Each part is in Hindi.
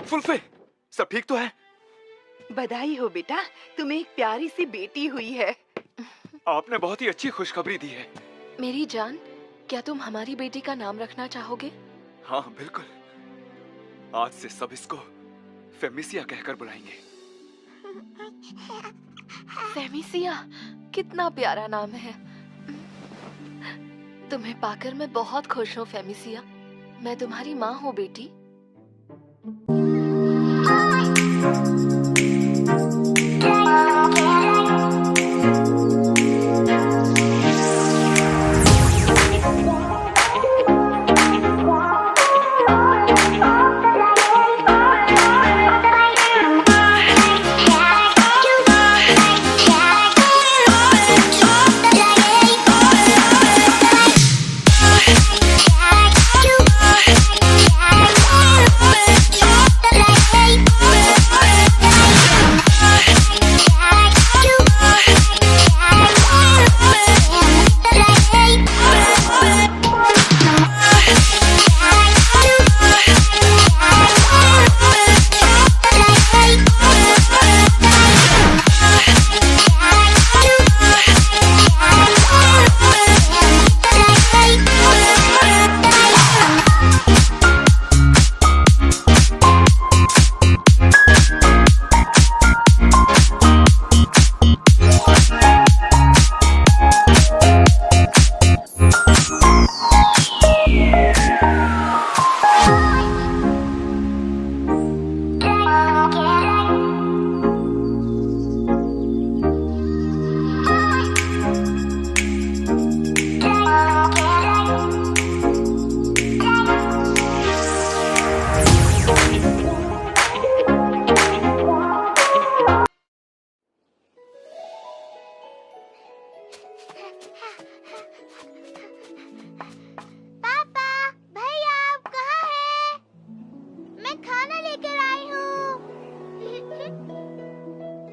फुलफे, सब ठीक तो है? बधाई हो बेटा, तुम्हें एक प्यारी सी बेटी हुई है। आपने बहुत ही अच्छी खुशखबरी दी है। मेरी जान, क्या तुम हमारी बेटी का नाम रखना चाहोगे? हाँ बिल्कुल, आज से सब इसको फेमिसिया कहकर बुलाएंगे। फेमिसिया, कितना प्यारा नाम है। तुम्हें पाकर मैं बहुत खुश हूँ फेमिसिया। मैं तुम्हारी माँ हूँ बेटी।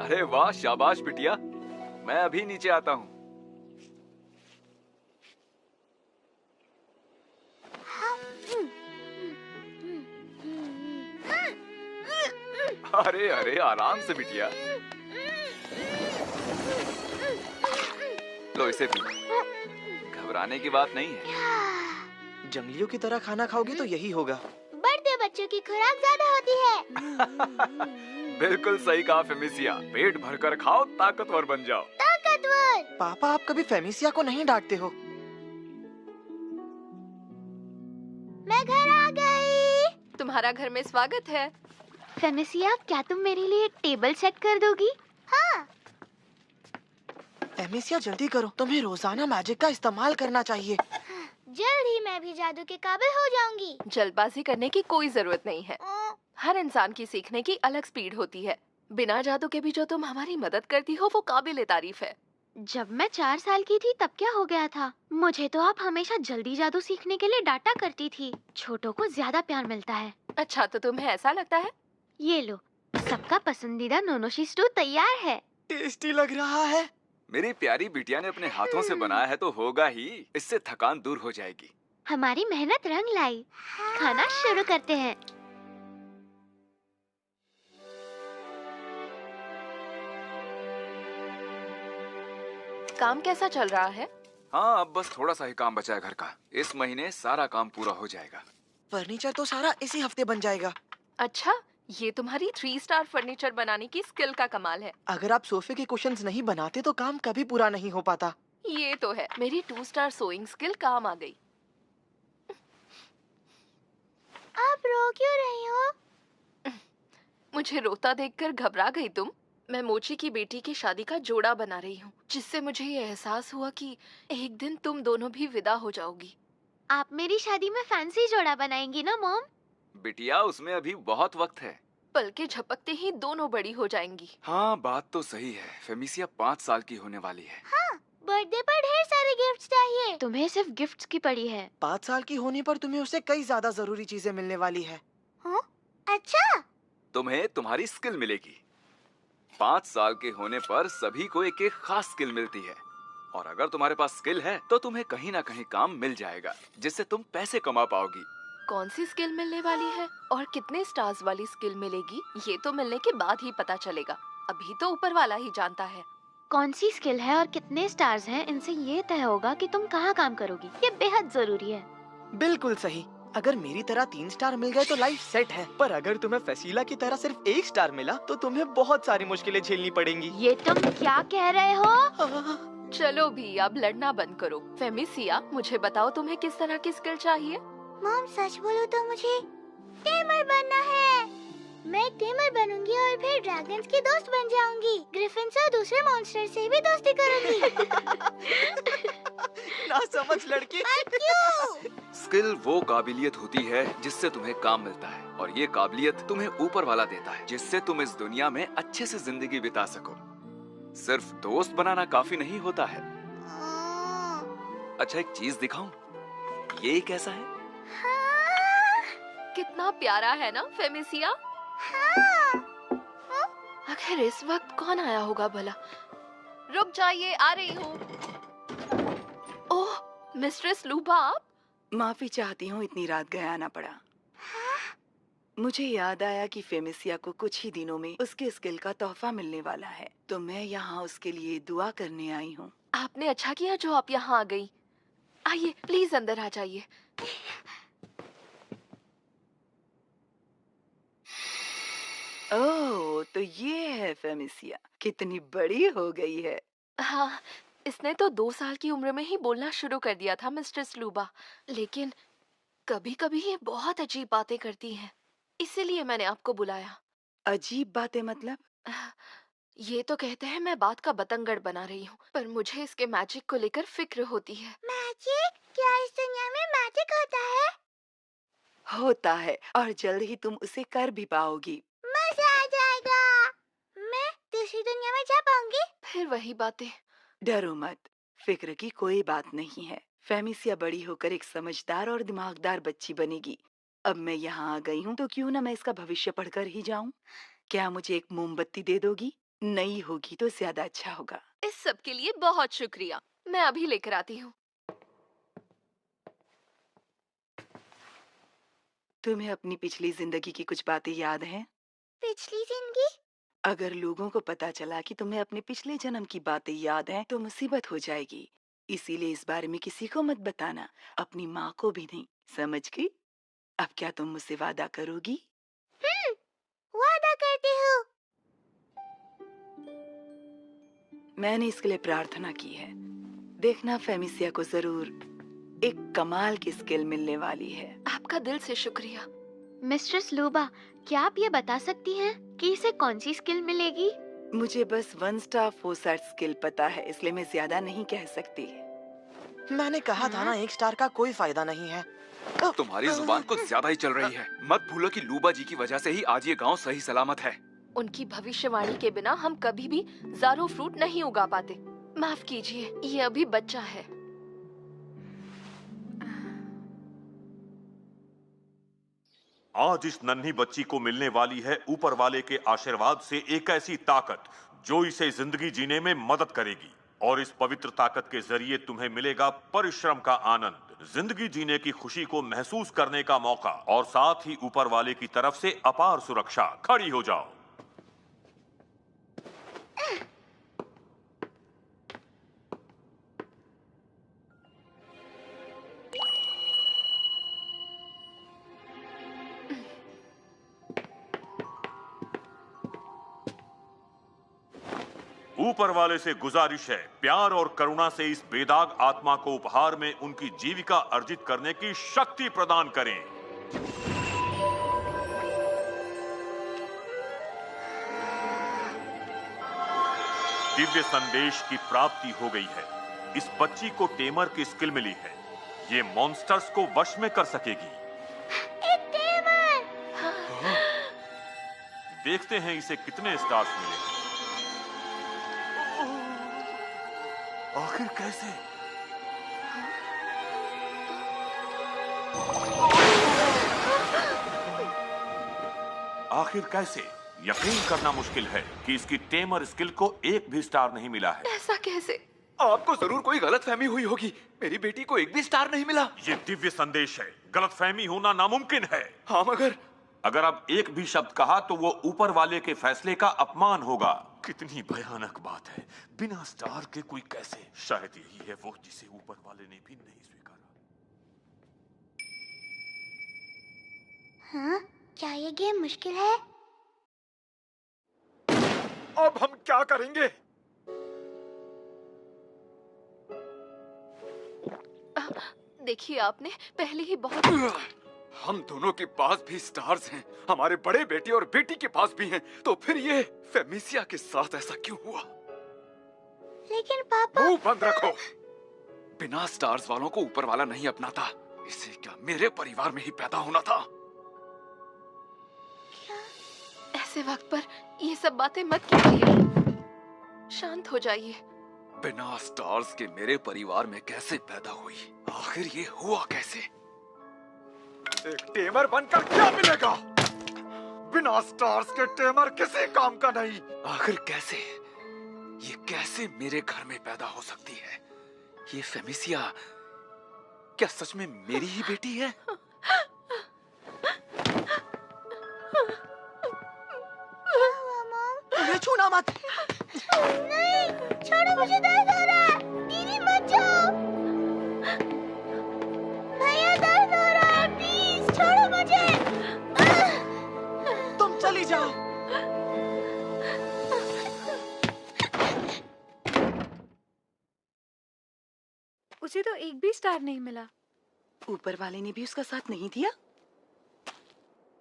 अरे वाह, शाबाश बिटिया। मैं अभी नीचे आता हूँ। अरे अरे, आराम से बिटिया। लो इसे पी। घबराने की बात नहीं है। जंगलियों की तरह खाना खाओगे तो यही होगा। बढ़ते बच्चों की खुराक ज्यादा होती है। बिल्कुल सही कहा फेमिसिया। पेट भरकर खाओ, ताकतवर बन जाओ। ताकतवर। पापा, आप कभी फेमिसिया को नहीं डांटते हो। मैं घर आ गई। तुम्हारा घर में स्वागत है। फेमिसिया, क्या तुम मेरे लिए टेबल सेट कर दोगी? हाँ। फेमिसिया जल्दी करो, तुम्हें रोजाना मैजिक का इस्तेमाल करना चाहिए। जल्द ही मैं भी जादू के काबिल हो जाऊंगी। जल्दबाजी करने की कोई जरूरत नहीं है। हर इंसान की सीखने की अलग स्पीड होती है। बिना जादू के भी जो तुम हमारी मदद करती हो वो काबिले तारीफ है। जब मैं 4 साल की थी तब क्या हो गया था? मुझे तो आप हमेशा जल्दी जादू सीखने के लिए डांटा करती थी। छोटों को ज्यादा प्यार मिलता है। अच्छा, तो तुम्हें ऐसा लगता है? ये लो, सबका पसंदीदा नोनोशी स्टू तैयार है। टेस्टी लग रहा है। मेरी प्यारी बिटिया ने अपने हाथों से बनाया है तो होगा ही। इससे थकान दूर हो जाएगी। हमारी मेहनत रंग लाई। खाना शुरू करते हैं। काम कैसा चल रहा है? हाँ, अब बस थोड़ा सा ही काम बचा है घर का। इस महीने सारा काम पूरा हो जाएगा। फर्नीचर तो सारा इसी हफ्ते बन जाएगा। अच्छा, ये तुम्हारी 3 स्टार फर्नीचर बनाने की स्किल का कमाल है। अगर आप सोफे के कुशन्स नहीं बनाते तो काम कभी पूरा नहीं हो पाता। ये तो है। मेरी 2 स्टार सोइंग स्किल काम आ गई। आप रो क्यों रही हो? मुझे रोता देखकर घबरा गई तुम? मैं मोची की बेटी की शादी का जोड़ा बना रही हूँ, जिससे मुझे ये एहसास हुआ कि एक दिन तुम दोनों भी विदा हो जाओगी। आप मेरी शादी में फैंसी जोड़ा बनाएंगी ना मॉम? बिटिया, उसमें अभी बहुत वक्त है। पल के झपकते ही दोनों बड़ी हो जाएंगी। हाँ, बात तो सही है। फेमिसिया 5 साल की होने वाली है। हाँ, बर्थडे पर ढेर सारे गिफ्ट्स चाहिए। तुम्हें सिर्फ गिफ्ट्स की पड़ी है। 5 साल की होने पर तुम्हें उससे कई ज्यादा जरूरी चीजें मिलने वाली है। हाँ? अच्छा। तुम्हें तुम्हारी स्किल मिलेगी। 5 साल के होने पर सभी को एक एक खास स्किल मिलती है, और अगर तुम्हारे पास स्किल है तो तुम्हें कहीं ना कहीं काम मिल जाएगा जिससे तुम पैसे कमा पाओगी। कौन सी स्किल मिलने वाली है और कितने स्टार्स वाली स्किल मिलेगी, ये तो मिलने के बाद ही पता चलेगा। अभी तो ऊपर वाला ही जानता है। कौन सी स्किल है और कितने स्टार्स हैं, इनसे ये तय होगा कि तुम कहाँ काम करोगी। ये बेहद जरूरी है। बिल्कुल सही। अगर मेरी तरह 3 स्टार मिल गए तो लाइफ सेट है, पर अगर तुम्हें फसीला की तरह सिर्फ 1 स्टार मिला तो तुम्हें बहुत सारी मुश्किलें झेलनी पड़ेंगी। ये तुम क्या कह रहे हो? चलो भी अब लड़ना बंद करो। फेमिसिया, मुझे बताओ तुम्हें किस तरह की स्किल चाहिए? मॉम, सच बोलो तो मुझे टेमर बनना है। मैं टेमर बनूंगी और फिर ड्रैगन्स की दोस्त बन जाऊंगी। ग्रिफिन्स और दूसरे मॉन्स्टर से भी दोस्ती करूंगी। ना समझ लड़की। क्यों? स्किल वो काबिलियत होती है जिससे तुम्हें काम मिलता है, और ये काबिलियत तुम्हें ऊपर वाला देता है, जिससे तुम इस दुनिया में अच्छे से जिंदगी बिता सको। सिर्फ दोस्त बनाना काफी नहीं होता है। अच्छा, एक चीज दिखाऊं? ये कैसा है? कितना प्यारा है ना फेमिसिया? आखिर इस वक्त कौन आया होगा भला? रुक जाइए, आ रही हूँ। ओह, मिस्ट्रेस लूबा, आप? माफी चाहती हूँ, इतनी रात गया आना पड़ा। मुझे याद आया कि फेमिसिया को कुछ ही दिनों में उसके स्किल का तोहफा मिलने वाला है, तो मैं यहाँ उसके लिए दुआ करने आई हूँ। आपने अच्छा किया जो आप यहाँ आ गई। आइए, प्लीज अंदर आ जाइए। ओह, तो ये है फेमिसिया, कितनी बड़ी हो गई है। हाँ, इसने तो 2 साल की उम्र में ही बोलना शुरू कर दिया था मिस्ट्रेस लूबा, लेकिन कभी कभी ये बहुत अजीब बातें करती है, इसीलिए मैंने आपको बुलाया। अजीब बातें मतलब? ये तो कहते हैं मैं बात का बतंगड़ बना रही हूँ, पर मुझे इसके मैजिक को लेकर फिक्र होती है। मैजिक? क्या इस दुनिया में मैजिक होता है? होता है, और जल्द ही तुम उसे कर भी पाओगी। मजा आ जाएगा। मैं दूसरी दुनिया में जा पाऊंगी? फिर वही बातें। डरो मत, फिक्र की कोई बात नहीं है। फेमिसिया बड़ी होकर एक समझदार और दिमागदार बच्ची बनेगी। अब मैं यहाँ आ गई हूँ तो क्यों ना मैं इसका भविष्य पढ़कर ही जाऊँ। क्या मुझे एक मोमबत्ती दे दोगी? नई होगी तो ज्यादा अच्छा होगा। इस सब के लिए बहुत शुक्रिया, मैं अभी लेकर आती हूँ। तुम्हें अपनी पिछली जिंदगी की कुछ बातें याद हैं? पिछली जिंदगी? अगर लोगों को पता चला कि तुम्हें अपने पिछले जन्म की बातें याद हैं तो मुसीबत हो जाएगी। इसीलिए इस बारे में किसी को मत बताना, अपनी माँ को भी नहीं, समझ गई? अब क्या तुम मुझसे वादा करोगी? वादा करती हूँ। मैंने इसके लिए प्रार्थना की है। देखना, फेमिसिया को जरूर एक कमाल की स्किल मिलने वाली है। आपका दिल से शुक्रिया। मिस्ट्रेस लूबा, क्या आप ये बता सकती हैं कि इसे कौन सी स्किल मिलेगी? मुझे बस 1 स्टार 4 स्टार स्किल पता है, इसलिए मैं ज्यादा नहीं कह सकती। मैंने कहा था ना, 1 स्टार का कोई फायदा नहीं है। तुम्हारी जुबान कुछ ज्यादा ही चल रही है। मत भूलो कि लूबा जी की वजह से ही आज ये गांव सही सलामत है। उनकी भविष्यवाणी के बिना हम कभी भी ज़ारो फ्रूट नहीं उगा पाते। माफ कीजिए, ये अभी बच्चा है। आज इस नन्ही बच्ची को मिलने वाली है ऊपर वाले के आशीर्वाद से एक ऐसी ताकत जो इसे जिंदगी जीने में मदद करेगी, और इस पवित्र ताकत के जरिए तुम्हें मिलेगा परिश्रम का आनंद, जिंदगी जीने की खुशी को महसूस करने का मौका, और साथ ही ऊपर वाले की तरफ से अपार सुरक्षा। खड़ी हो जाओ। ऊपर वाले से गुजारिश है, प्यार और करुणा से इस बेदाग आत्मा को उपहार में उनकी जीविका अर्जित करने की शक्ति प्रदान करें। दिव्य संदेश की प्राप्ति हो गई है। इस बच्ची को टेमर की स्किल मिली है। ये मॉन्स्टर्स को वश में कर सकेगी। एक टेमर! देखते हैं इसे कितने स्टार्स मिले। आखिर कैसे? आखिर कैसे? यकीन करना मुश्किल है कि इसकी टेमर स्किल को एक भी स्टार नहीं मिला है। ऐसा कैसे? आपको जरूर कोई गलतफहमी हुई होगी। मेरी बेटी को एक भी स्टार नहीं मिला। ये दिव्य संदेश है, गलतफहमी होना नामुमकिन है। हाँ मगर अगर अब एक भी शब्द कहा तो वो ऊपर वाले के फैसले का अपमान होगा। कितनी भयानक बात है, बिना स्टार के कोई कैसे। शायद यही है वो जिसे ऊपर वाले ने भी नहीं स्वीकारा। हाँ, क्या ये गेम मुश्किल है? अब हम क्या करेंगे? देखिए, आपने पहले ही बहुत हम दोनों के पास भी स्टार्स हैं, हमारे बड़े बेटे और बेटी के पास भी हैं, तो फिर ये फेमिसिया के साथ ऐसा क्यों हुआ? लेकिन पापा, मुंह बंद रखो। बिना स्टार्स वालों को ऊपर वाला नहीं अपनाता। इसे क्या मेरे परिवार में ही पैदा होना था? ऐसे वक्त पर ये सब बातें मत कीजिए। शांत हो जाइए। बिना स्टार्स के मेरे परिवार में कैसे पैदा हुई? आखिर ये हुआ कैसे? एक टेमर बनकर क्या मिलेगा? बिना स्टार्स के टेमर किसी काम का नहीं। आखिर कैसे? ये कैसे मेरे घर में पैदा हो सकती है? ये फेमिसिया क्या सच में मेरी ही बेटी है? क्या हुआ मॉम? उन्हें छूना मत। नहीं, छोड़ो, मुझे दर्द हो रहा है। दीदी मत जाओ। भैया दर्द हो रहा है, प्लीज छोड़ो मुझे। तुम चली जाओ। उसे तो एक भी स्टार नहीं मिला। ऊपर वाले ने भी उसका साथ नहीं दिया।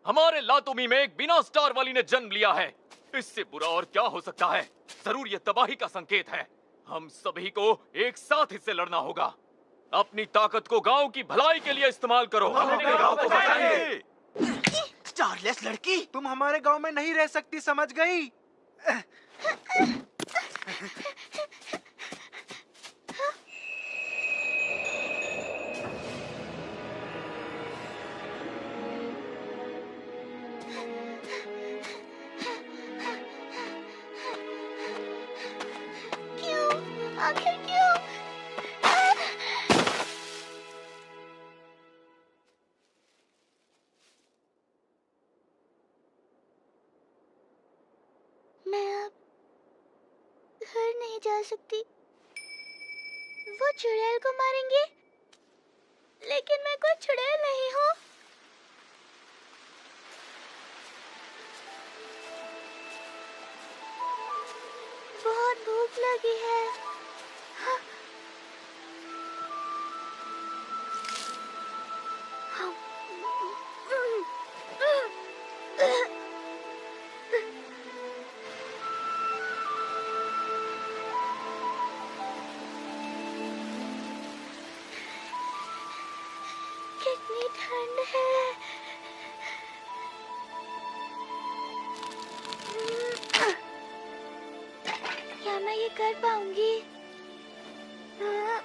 हमारे लातुमी में एक बिना स्टार वाली ने जन्म लिया है। इससे बुरा और क्या हो सकता है? जरूर ये तबाही का संकेत है। हम सभी को एक साथ इससे लड़ना होगा। अपनी ताकत को गांव की भलाई के लिए इस्तेमाल करो। हम अपने गांव को बचाएंगे। स्टारलेस लड़की, तुम हमारे गांव में नहीं रह सकती, समझ गई? क्यों? आखिर क्यों? मैं अब घर नहीं जा सकती। वो चुड़ैल को मारेंगे, लेकिन मैं कोई चुड़ैल नहीं हूँ। बहुत भूख लगी है। हाँ। हाँ। कितनी ठंड है। क्या मैं ये कर पाऊंगी? हाँ?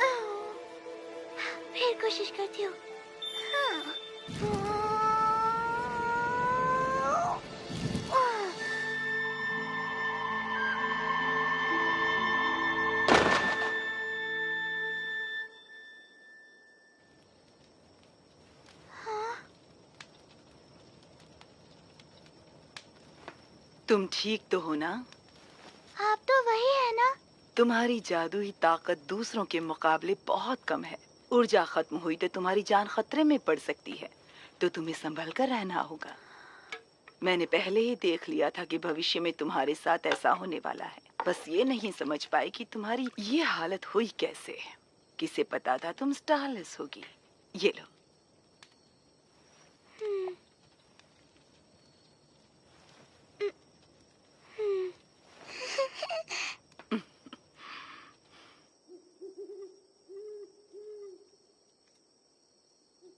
ओह, फिर कोशिश करती हूँ। हाँ। तुम ठीक तो हो ना? आप तो वही है ना? तुम्हारी जादुई ताकत दूसरों के मुकाबले बहुत कम है। ऊर्जा खत्म हुई तो तुम्हारी जान खतरे में पड़ सकती है, तो तुम्हें संभल कर रहना होगा। मैंने पहले ही देख लिया था कि भविष्य में तुम्हारे साथ ऐसा होने वाला है। बस ये नहीं समझ पाई कि तुम्हारी ये हालत हुई कैसे। किसे पता था तुम स्टारलेस होगी। ये लो।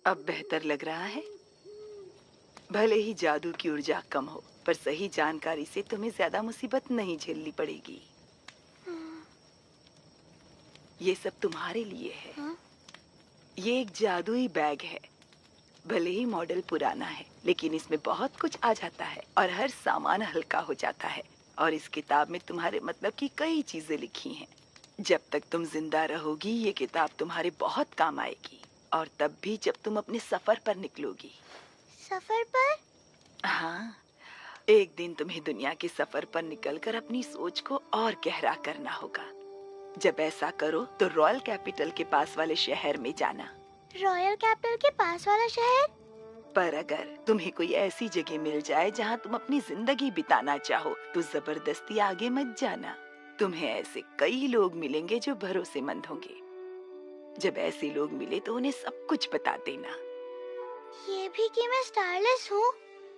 अब बेहतर लग रहा है? भले ही जादू की ऊर्जा कम हो, पर सही जानकारी से तुम्हें ज्यादा मुसीबत नहीं झेलनी पड़ेगी। ये सब तुम्हारे लिए है। हाँ? ये एक जादुई बैग है। भले ही मॉडल पुराना है, लेकिन इसमें बहुत कुछ आ जाता है और हर सामान हल्का हो जाता है। और इस किताब में तुम्हारे मतलब की कई चीजें लिखी हैं। जब तक तुम जिंदा रहोगी ये किताब तुम्हारे बहुत काम आएगी, और तब भी जब तुम अपने सफर पर निकलोगी। सफर पर? हाँ, एक दिन तुम्हें दुनिया के सफर पर निकलकर अपनी सोच को और गहरा करना होगा। जब ऐसा करो तो रॉयल कैपिटल के पास वाले शहर में जाना। रॉयल कैपिटल के पास वाला शहर? पर अगर तुम्हें कोई ऐसी जगह मिल जाए जहाँ तुम अपनी जिंदगी बिताना चाहो तो जबरदस्ती आगे मत जाना। तुम्हें ऐसे कई लोग मिलेंगे जो भरोसेमंद होंगे। जब ऐसे लोग मिले तो उन्हें सब कुछ बता देना। ये भी कि मैं स्टारलेस हूँ?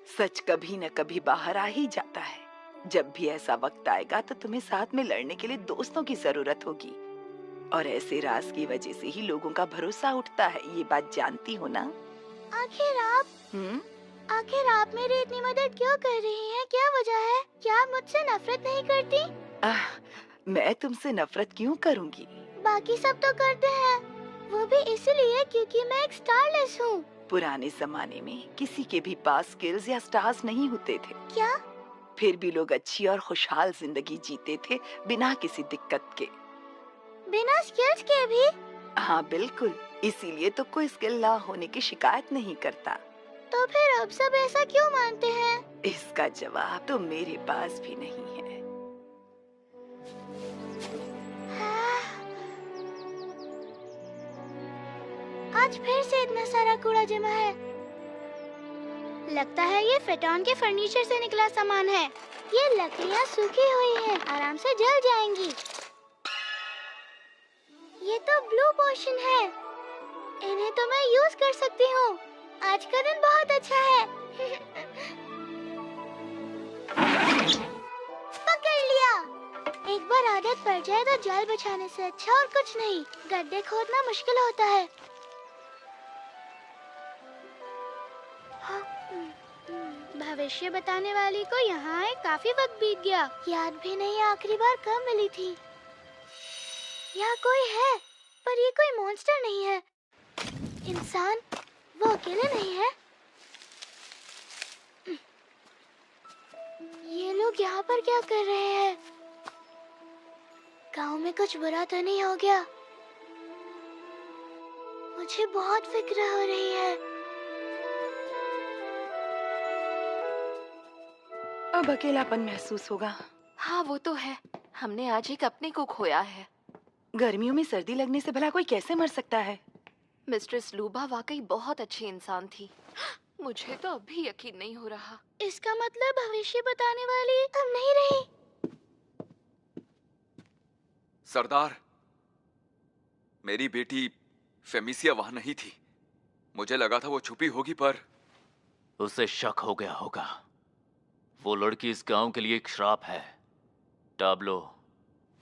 सच कभी न कभी बाहर आ ही जाता है। जब भी ऐसा वक्त आएगा तो तुम्हें साथ में लड़ने के लिए दोस्तों की जरूरत होगी, और ऐसे राज की वजह से ही लोगों का भरोसा उठता है। ये बात जानती हो ना? आखिर आप मेरी इतनी मदद क्यों कर रही हैं? क्या वजह है? क्या आप मुझसे नफरत नहीं करती? मैं तुमसे नफरत क्यों करूंगी? बाकी सब तो करते हैं, वो भी इसलिए क्योंकि मैं एक स्टारलेस हूँ। पुराने जमाने में किसी के भी पास स्किल्स या स्टार्स नहीं होते थे। क्या? फिर भी लोग अच्छी और खुशहाल जिंदगी जीते थे बिना किसी दिक्कत के। बिना स्किल्स के भी? हाँ बिल्कुल, इसीलिए तो कोई स्किल ना होने की शिकायत नहीं करता। तो फिर अब सब ऐसा क्यों मानते हैं? इसका जवाब तो मेरे पास भी नहीं है। आज फिर से इतना सारा कूड़ा जमा है। लगता है ये फेटॉन के फर्नीचर से निकला सामान है। ये लकड़ियाँ सूखी हुई हैं, आराम से जल जाएंगी। ये तो ब्लू पोशन है, इन्हें तो मैं यूज कर सकती हूँ। आज का दिन बहुत अच्छा है। पकड़ लिया। एक बार आदत पड़ जाए तो जाल बिछाने से अच्छा और कुछ नहीं। गड्ढे खोदना मुश्किल होता है। भविष्य बताने वाली को यहाँ आए काफी वक्त बीत गया। याद भी नहीं आखिरी बार कब मिली थी। यहाँ कोई है, पर ये कोई मॉन्स्टर नहीं है। इंसान, वो अकेले नहीं है। ये लोग यहाँ पर क्या कर रहे हैं? गांव में कुछ बुरा तो नहीं हो गया? मुझे बहुत फिक्र हो रही है। अब अकेलापन महसूस होगा। हाँ वो तो है, हमने आज एक अपने को खोया है। गर्मियों में सर्दी लगने से भला कोई कैसे मर सकता है? मिस्ट्रेस लूबा वाकई बहुत अच्छी इंसान थी। मुझे तो अभी यकीन नहीं हो रहा। इसका मतलब भविष्य बताने वाली अब नहीं रही। सरदार, मेरी बेटी फेमिसिया वहां नहीं थी। मुझे लगा था वो छुपी होगी, पर उसे शक हो गया होगा। वो लड़की इस गांव के लिए एक श्राप है। टाब्लो,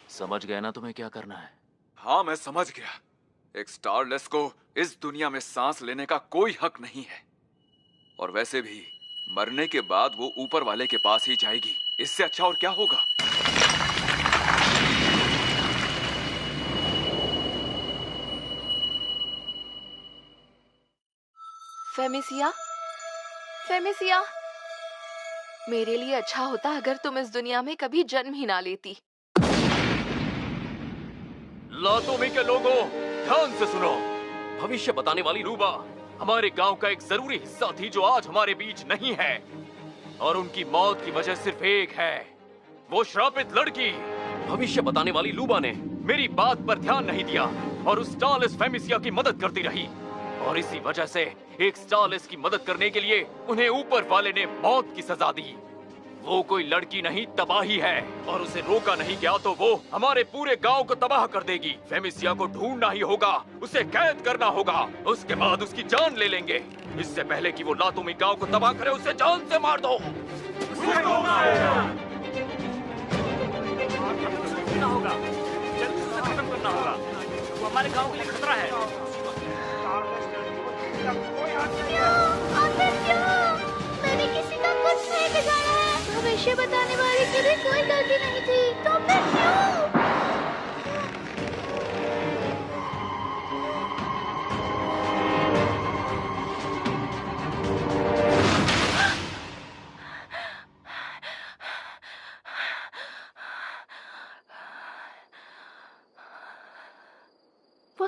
समझ गए ना तुम्हें क्या करना है? हाँ मैं समझ गया। एक स्टारलेस को इस दुनिया में सांस लेने का कोई हक नहीं है, और वैसे भी मरने के बाद वो ऊपर वाले के पास ही जाएगी। इससे अच्छा और क्या होगा? फेमिसिया, फेमिसिया, मेरे लिए अच्छा होता अगर तुम इस दुनिया में कभी जन्म ही ना लेती। लातोमी के लोगों, ध्यान से सुनो। भविष्य बताने वाली लूबा हमारे गांव का एक जरूरी हिस्सा थी जो आज हमारे बीच नहीं है, और उनकी मौत की वजह सिर्फ एक है, वो श्रापित लड़की। भविष्य बताने वाली लूबा ने मेरी बात पर ध्यान नहीं दिया और उस स्टारलेस फेमिसिया की मदद करती रही, और इसी वजह से एक स्टारलेस की मदद करने के लिए उन्हें ऊपर वाले ने मौत की सजा दी। वो कोई लड़की नहीं, तबाही है, और उसे रोका नहीं गया तो वो हमारे पूरे गांव को तबाह कर देगी। फेमिसिया को ढूंढना ही होगा, उसे कैद करना होगा, उसके बाद उसकी जान ले लेंगे। इससे पहले कि वो लातूमी गांव को तबाह करे, उसे जान से मार दो। होगा, जल्दी से खत्म करना होगा। वो हमारे गांव के लिए खतरा है। आखिर क्यों? मैंने किसी का कुछ नहीं बिगाड़ा है। भविष्य बताने वाली की भी कोई गलती नहीं थी, तो फिर क्यों?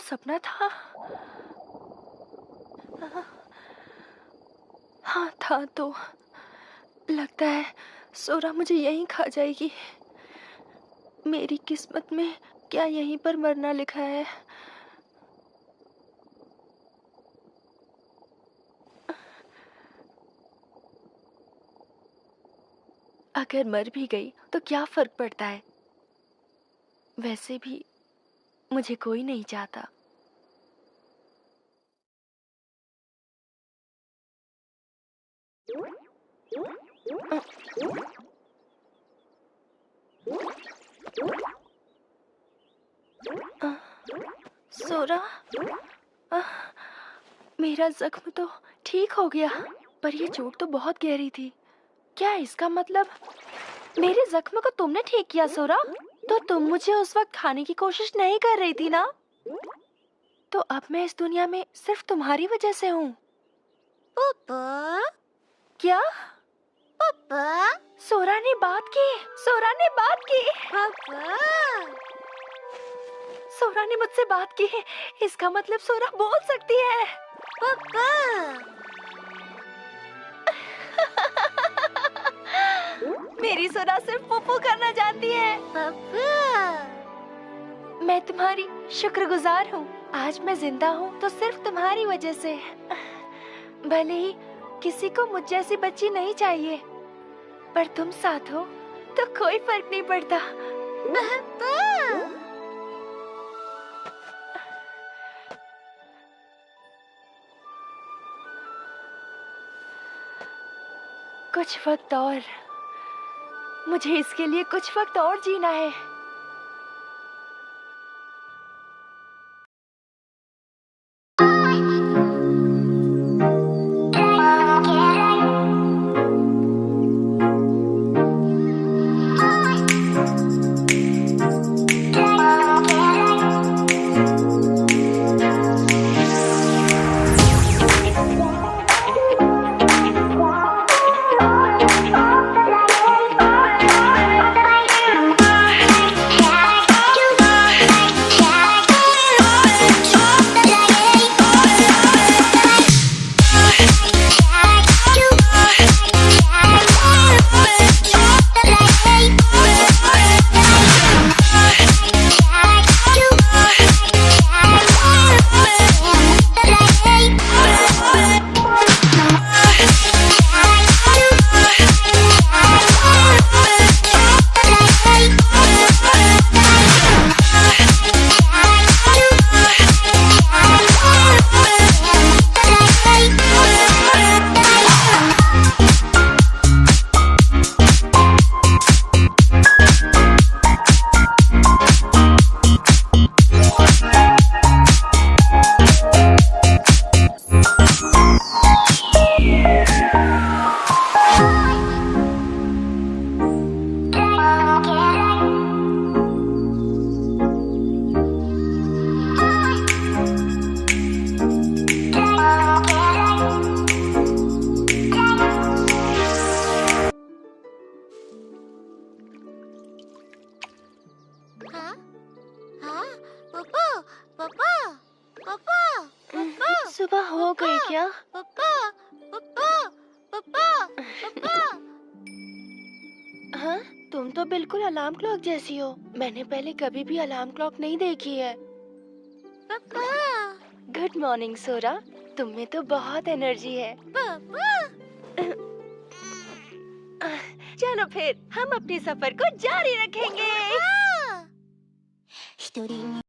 सपना था? हाँ था तो। लगता है सोरा मुझे यहीं खा जाएगी। मेरी किस्मत में क्या यहीं पर मरना लिखा है? अगर मर भी गई तो क्या फर्क पड़ता है? वैसे भी मुझे कोई नहीं चाहता। सोरा, मेरा जख्म तो ठीक हो गया, पर ये चोट तो बहुत गहरी थी। क्या इसका मतलब मेरे जख्म को तुमने ठीक किया सोरा? तो तुम मुझे उस वक्त खाने की कोशिश नहीं कर रही थी ना? तो अब मैं इस दुनिया में सिर्फ तुम्हारी वजह से हूँ। पापा, क्या? पापा, सोरा ने बात की। सोरा ने बात की। पापा। सोरा ने मुझसे बात की। इसका मतलब सोरा बोल सकती है। पापा। मेरी सोरा सिर्फ पुप्पू करना जानती है। पापा। मैं तुम्हारी शुक्रगुजार हूँ। आज मैं जिंदा हूँ तो सिर्फ तुम्हारी वजह से। भले ही किसी को मुझ जैसी बच्ची नहीं चाहिए, पर तुम साथ हो तो कोई फर्क नहीं पड़ता। पापा। कुछ वक्त और, मुझे इसके लिए कुछ वक्त और जीना है। सुबह हो गई क्या? पापा, पापा, पापा, पापा। हाँ, तुम तो बिल्कुल अलार्म क्लॉक जैसी हो। मैंने पहले कभी भी अलार्म क्लॉक नहीं देखी है। पापा, गुड मॉर्निंग सोरा, तुम में तो बहुत एनर्जी है। पापा। चलो फिर हम अपने सफर को जारी रखेंगे। 一人